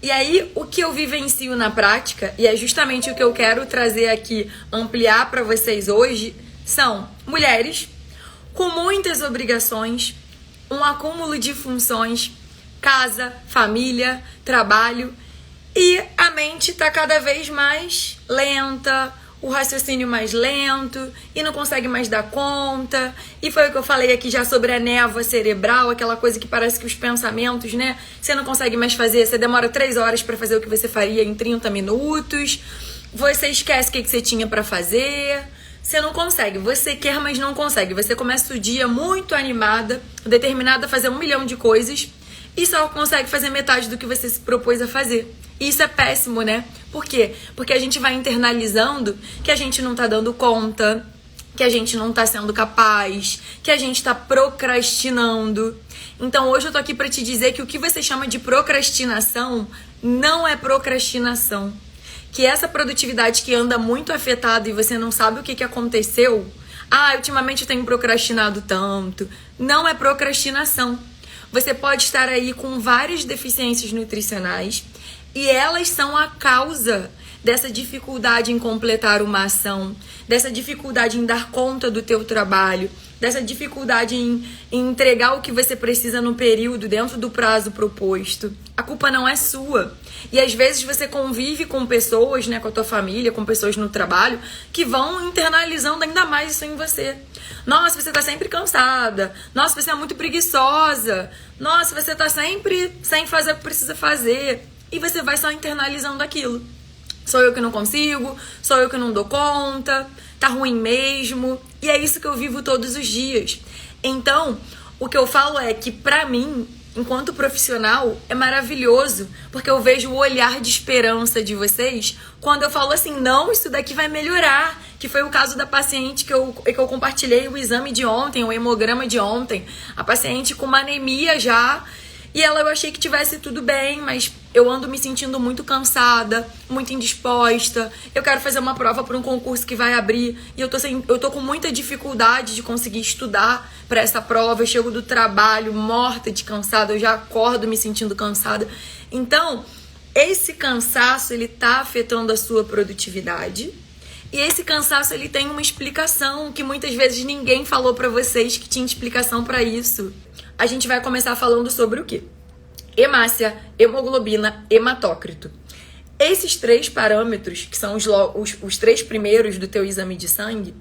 E aí, o que eu vivencio na prática, e é justamente o que eu quero trazer aqui, ampliar para vocês hoje, são mulheres com muitas obrigações, um acúmulo de funções, casa, família, trabalho, e a mente está cada vez mais lenta, o raciocínio mais lento, e não consegue mais dar conta. E foi o que eu falei aqui já sobre a névoa cerebral, aquela coisa que parece que os pensamentos, né, você não consegue mais fazer, você demora 3 horas para fazer o que você faria em 30 minutos, você esquece o que você tinha para fazer, você não consegue, você quer, mas não consegue. Você começa o dia muito animada, determinada a fazer 1 milhão de coisas, e só consegue fazer metade do que você se propôs a fazer. E isso é péssimo, né? Por quê? Porque a gente vai internalizando que a gente não tá dando conta, que a gente não tá sendo capaz, que a gente tá procrastinando. Então hoje eu tô aqui pra te dizer que o que você chama de procrastinação não é procrastinação. Que essa produtividade que anda muito afetada e você não sabe o que aconteceu, ultimamente eu tenho procrastinado tanto, não é procrastinação. Você pode estar aí com várias deficiências nutricionais e elas são a causa dessa dificuldade em completar uma ação, dessa dificuldade em dar conta do teu trabalho, dessa dificuldade em entregar o que você precisa no período, dentro do prazo proposto. A culpa não é sua. E às vezes você convive com pessoas, né, com a tua família, com pessoas no trabalho, que vão internalizando ainda mais isso em você. Nossa, você tá sempre cansada. Nossa, você é muito preguiçosa. Nossa, você tá sempre sem fazer o que precisa fazer. E você vai só internalizando aquilo. Sou eu que não consigo, sou eu que não dou conta, tá ruim mesmo. E é isso que eu vivo todos os dias. Então, o que eu falo é que pra mim, enquanto profissional, é maravilhoso, porque eu vejo o olhar de esperança de vocês quando eu falo assim, não, isso daqui vai melhorar, que foi o caso da paciente que eu compartilhei o exame de ontem, o hemograma de ontem, a paciente com uma anemia já, e ela eu achei que tivesse tudo bem, mas eu ando me sentindo muito cansada, muito indisposta, eu quero fazer uma prova para um concurso que vai abrir, e eu tô com muita dificuldade de conseguir estudar para essa prova, eu chego do trabalho morta de cansada, eu já acordo me sentindo cansada. Então, esse cansaço, ele tá afetando a sua produtividade, e esse cansaço, ele tem uma explicação que muitas vezes ninguém falou para vocês que tinha explicação para isso. A gente vai começar falando sobre o quê? Hemácia, hemoglobina, hematócrito. Esses 3 parâmetros, que são os 3 primeiros do teu exame de sangue,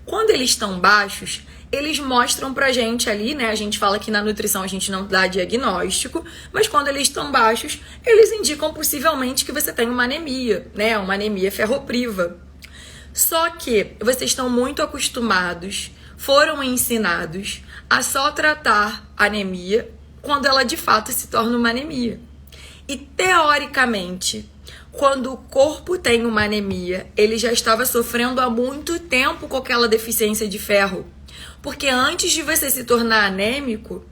quando eles estão baixos, eles mostram pra gente ali, né? A gente fala que na nutrição a gente não dá diagnóstico, mas quando eles estão baixos, eles indicam possivelmente que você tem uma anemia, né? Uma anemia ferropriva. Só que vocês estão muito acostumados, foram ensinados a só tratar anemia quando ela de fato se torna uma anemia. E teoricamente, quando o corpo tem uma anemia, ele já estava sofrendo há muito tempo com aquela deficiência de ferro. Porque antes de você se tornar anêmico,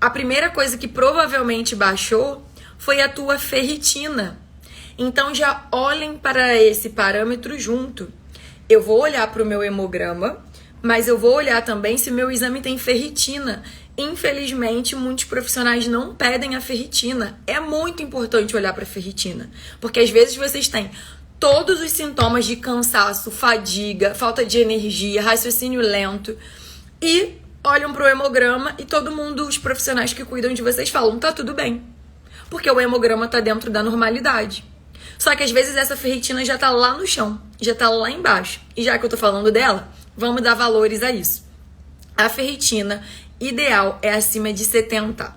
a primeira coisa que provavelmente baixou foi a tua ferritina. Então já olhem para esse parâmetro junto. Eu vou olhar para o meu hemograma, mas eu vou olhar também se o meu exame tem ferritina. Infelizmente, muitos profissionais não pedem a ferritina. É muito importante olhar para a ferritina, porque às vezes vocês têm todos os sintomas de cansaço, fadiga, falta de energia, raciocínio lento, e olham para o hemograma e todo mundo, os profissionais que cuidam de vocês, falam, tá tudo bem, porque o hemograma tá dentro da normalidade. Só que às vezes essa ferritina já tá lá no chão, já tá lá embaixo. E já que eu tô falando dela, vamos dar valores a isso. A ferritina ideal é acima de 70.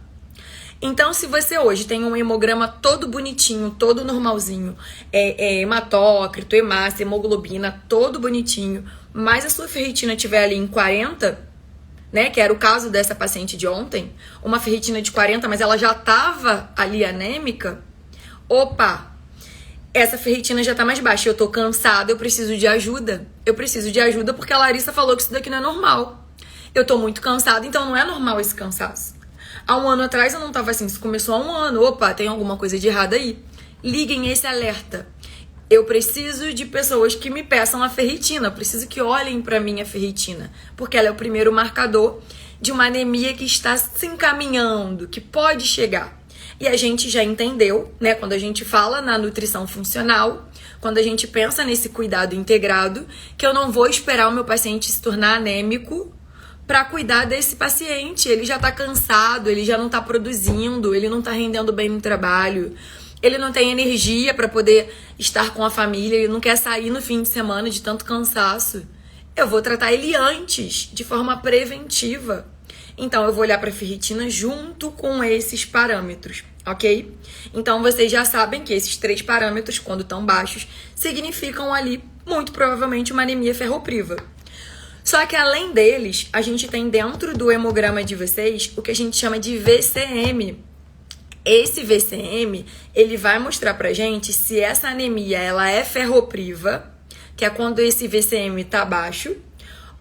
Então, se você hoje tem um hemograma todo bonitinho, todo normalzinho, hematócrito, hemácia, hemoglobina, todo bonitinho, mas a sua ferritina estiver ali em 40, né, que era o caso dessa paciente de ontem, uma ferritina de 40, mas ela já estava ali anêmica, opa, essa ferritina já tá mais baixa, eu tô cansada, eu preciso de ajuda. Eu preciso de ajuda porque a Larissa falou que isso daqui não é normal. Eu tô muito cansada, então não é normal esse cansaço. Há 1 ano atrás eu não tava assim, isso começou há 1 ano, opa, tem alguma coisa de errado aí. Liguem esse alerta. Eu preciso de pessoas que me peçam a ferritina, eu preciso que olhem pra mim a ferritina, porque ela é o primeiro marcador de uma anemia que está se encaminhando, que pode chegar. E a gente já entendeu, né, quando a gente fala na nutrição funcional, quando a gente pensa nesse cuidado integrado, que eu não vou esperar o meu paciente se tornar anêmico para cuidar desse paciente. Ele já tá cansado, ele já não tá produzindo, ele não tá rendendo bem no trabalho, ele não tem energia para poder estar com a família, ele não quer sair no fim de semana de tanto cansaço. Eu vou tratar ele antes, de forma preventiva. Então, eu vou olhar para a ferritina junto com esses parâmetros, ok? Então, vocês já sabem que esses 3 parâmetros, quando estão baixos, significam ali, muito provavelmente, uma anemia ferropriva. Só que, além deles, a gente tem dentro do hemograma de vocês o que a gente chama de VCM. Esse VCM, ele vai mostrar pra gente se essa anemia ela é ferropriva, que é quando esse VCM tá baixo,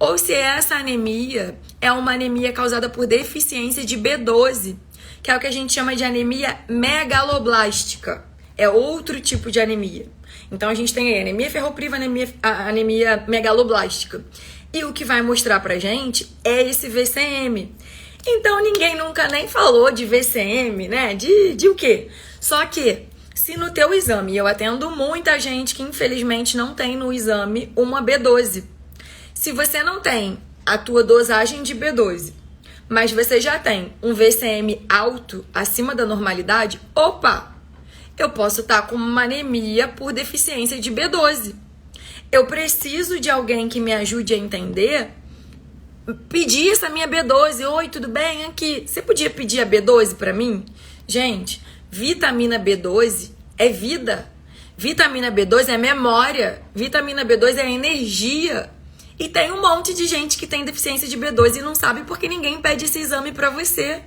ou se essa anemia é uma anemia causada por deficiência de B12, que é o que a gente chama de anemia megaloblástica. É outro tipo de anemia. Então, a gente tem aí anemia ferropriva, anemia megaloblástica. E o que vai mostrar pra gente é esse VCM. Então, ninguém nunca nem falou de VCM, né? De o quê? Só que, se no teu exame, eu atendo muita gente que infelizmente não tem no exame uma B12. Se você não tem a tua dosagem de B12, mas você já tem um VCM alto, acima da normalidade, opa, eu posso estar com uma anemia por deficiência de B12. Eu preciso de alguém que me ajude a entender, pedir essa minha B12. Oi, tudo bem? Aqui, você podia pedir a B12 para mim? Gente, vitamina B12 é vida. Vitamina B12 é memória. Vitamina B12 é energia. E tem um monte de gente que tem deficiência de B12 e não sabe porque ninguém pede esse exame pra você.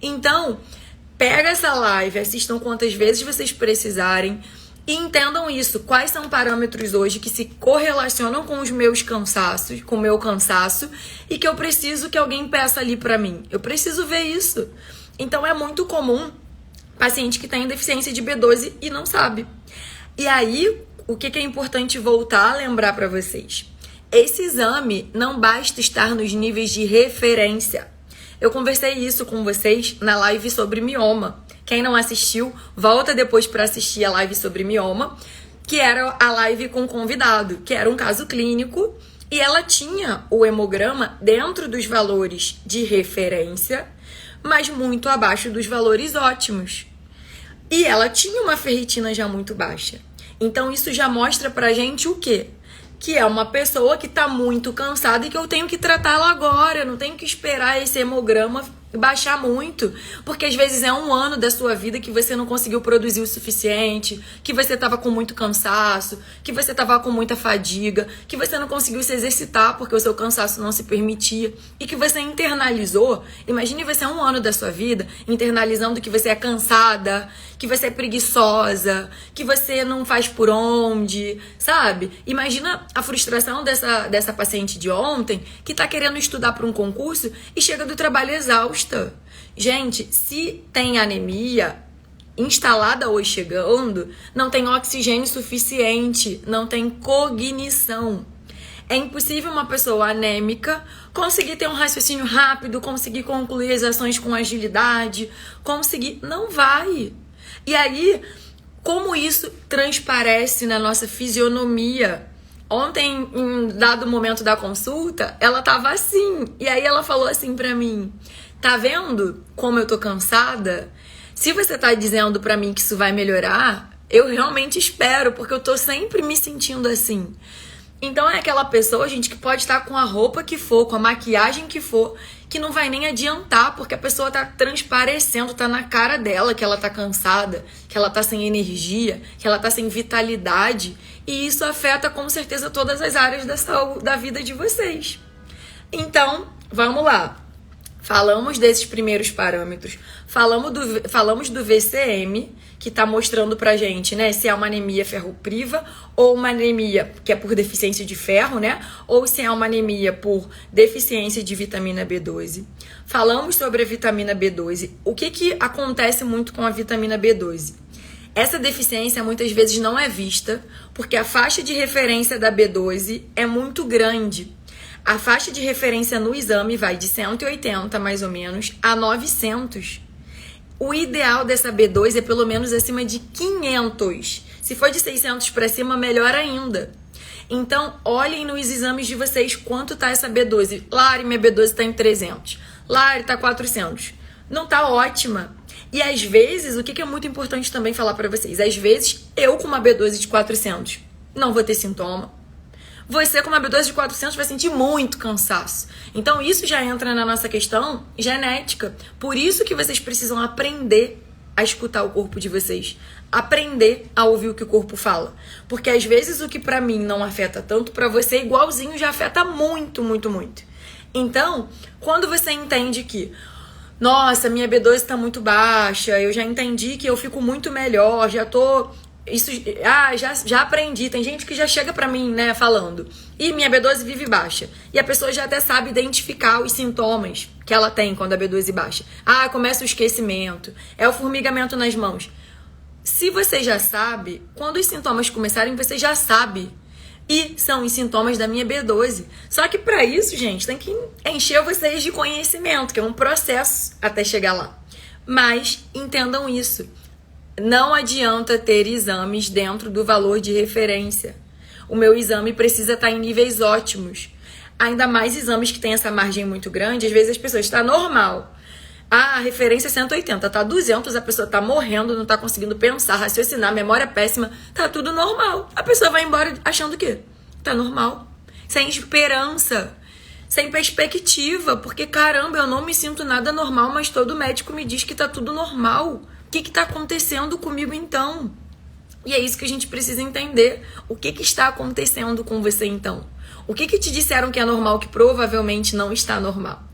Então, pega essa live, assistam quantas vezes vocês precisarem e entendam isso. Quais são parâmetros hoje que se correlacionam com os meus cansaços, com o meu cansaço, e que eu preciso que alguém peça ali pra mim. Eu preciso ver isso. Então, é muito comum paciente que tem deficiência de B12 e não sabe. E aí, o que é importante voltar a lembrar pra vocês? Esse exame não basta estar nos níveis de referência. Eu conversei isso com vocês na live sobre mioma. Quem não assistiu, volta depois para assistir a live sobre mioma, que era a live com convidado, que era um caso clínico, e ela tinha o hemograma dentro dos valores de referência, mas muito abaixo dos valores ótimos. E ela tinha uma ferritina já muito baixa. Então isso já mostra pra gente o quê? Que é uma pessoa que tá muito cansada e que eu tenho que tratá-la agora. Eu não tenho que esperar esse hemograma baixar muito. Porque às vezes é um ano da sua vida que você não conseguiu produzir o suficiente, que você tava com muito cansaço, que você tava com muita fadiga, que você não conseguiu se exercitar porque o seu cansaço não se permitia e que você internalizou. Imagine você um ano da sua vida internalizando que você é cansada, que você é preguiçosa, que você não faz por onde, sabe? Imagina a frustração dessa paciente de ontem que tá querendo estudar para um concurso e chega do trabalho exausta. Gente, se tem anemia instalada ou chegando, não tem oxigênio suficiente, não tem cognição. É impossível uma pessoa anêmica conseguir ter um raciocínio rápido, conseguir concluir as ações com agilidade, conseguir... Não vai. E aí, como isso transparece na nossa fisionomia? Ontem, em dado momento da consulta, ela tava assim. E aí ela falou assim pra mim: tá vendo como eu tô cansada? Se você tá dizendo pra mim que isso vai melhorar, eu realmente espero, porque eu tô sempre me sentindo assim. Então é aquela pessoa, gente, que pode estar com a roupa que for, com a maquiagem que for, que não vai nem adiantar, porque a pessoa tá transparecendo, tá na cara dela que ela tá cansada, que ela tá sem energia, que ela tá sem vitalidade. E isso afeta com certeza todas as áreas da saúde, da vida de vocês. Então, vamos lá. Falamos desses primeiros parâmetros, falamos do VCM, que está mostrando pra gente, né, se é uma anemia ferropriva ou uma anemia que é por deficiência de ferro, né, ou se é uma anemia por deficiência de vitamina B12. Falamos sobre a vitamina B12. O que acontece muito com a vitamina B12? Essa deficiência muitas vezes não é vista porque a faixa de referência da B12 é muito grande. A faixa de referência no exame vai de 180, mais ou menos, a 900. O ideal dessa B12 é pelo menos acima de 500. Se for de 600 para cima, melhor ainda. Então, olhem nos exames de vocês quanto tá essa B12. Lari, minha B12 tá em 300. Lari, tá 400. Não tá ótima. E às vezes, o que é muito importante também falar para vocês? Às vezes, eu com uma B12 de 400 não vou ter sintoma. Você com uma B12 de 400 vai sentir muito cansaço. Então, isso já entra na nossa questão genética. Por isso que vocês precisam aprender a escutar o corpo de vocês. Aprender a ouvir o que o corpo fala. Porque às vezes o que pra mim não afeta tanto, pra você igualzinho já afeta muito, muito, muito. Então, quando você entende que, nossa, minha B12 tá muito baixa, eu já entendi que eu fico muito melhor, já tô... já aprendi. Tem gente que já chega pra mim, né, falando, e minha B12 vive baixa. E a pessoa já até sabe identificar os sintomas que ela tem quando a B12 baixa. Começa o esquecimento, é o formigamento nas mãos. Se você já sabe, quando os sintomas começarem, você já sabe. E são os sintomas da minha B12. Só que pra isso, gente, tem que encher vocês de conhecimento, que é um processo até chegar lá. Mas entendam isso. Não adianta ter exames dentro do valor de referência. O meu exame precisa estar em níveis ótimos. Ainda mais exames que têm essa margem muito grande, às vezes as pessoas estão normal. A referência é 180, tá 200, a pessoa tá morrendo, não tá conseguindo pensar, raciocinar, memória péssima, tá tudo normal. A pessoa vai embora achando o quê? Tá normal. Sem esperança, sem perspectiva, porque caramba, eu não me sinto nada normal, mas todo médico me diz que tá tudo normal. O que tá acontecendo comigo então? E é isso que a gente precisa entender. O que está acontecendo com você então? O que te disseram que é normal, que provavelmente não está normal?